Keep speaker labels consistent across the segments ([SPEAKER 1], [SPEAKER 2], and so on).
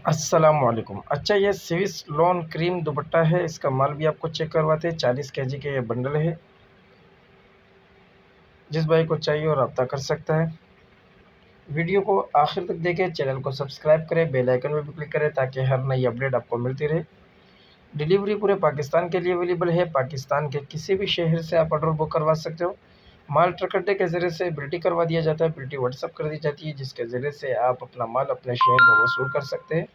[SPEAKER 1] अस्सलामुअलैकुम। अच्छा, ये स्विस लॉन क्रीम दुपट्टा है, इसका माल भी आपको चेक करवाते हैं। 40 केजी के ये बंडल है। जिस भाई को चाहिए वो रब्ता कर सकता है। वीडियो को आखिर तक देखें, चैनल को सब्सक्राइब करें, बेल आइकन में भी क्लिक करें ताकि हर नई अपडेट आपको मिलती रहे। डिलीवरी पूरे पाकिस्तान के लिए अवेलेबल है। पाकिस्तान के किसी भी शहर से आप ऑर्डर बुक करवा सकते हो। माल ट्रक अड्डे के ज़रिए से बिल्टी करवा दिया जाता है, बिल्टी व्हाट्सअप कर दी जाती है, जिसके ज़रिए से आप अपना माल अपने शहर में वसूल कर सकते हैं।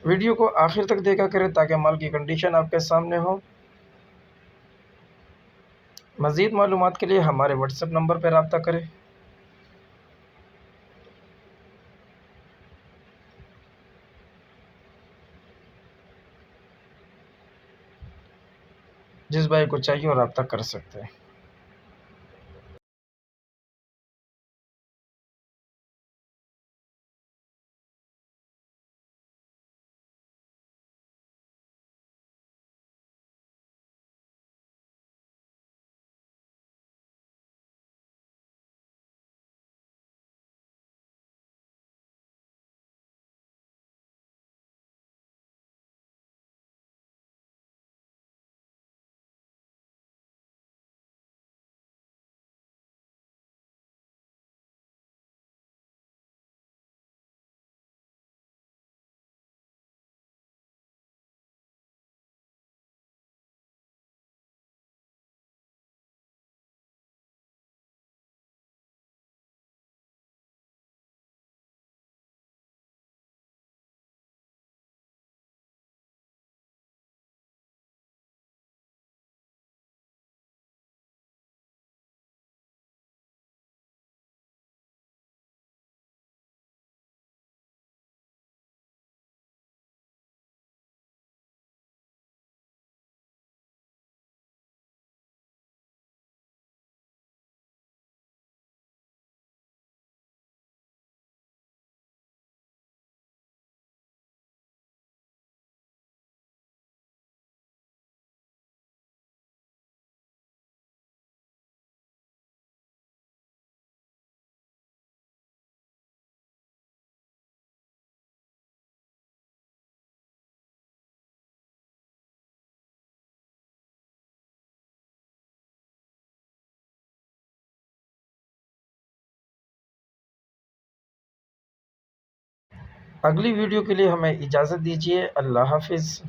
[SPEAKER 1] वीडियो को आखिर तक देखा करें ताकि माल की कंडीशन आपके सामने हो। मज़ीद मालूमात के लिए हमारे व्हाट्सएप नंबर पर रब्ता करें। जिस भाई को चाहिए वो रब्ता कर सकते हैं। अगली वीडियो के लिए हमें इजाज़त दीजिए। अल्लाह हाफिज़।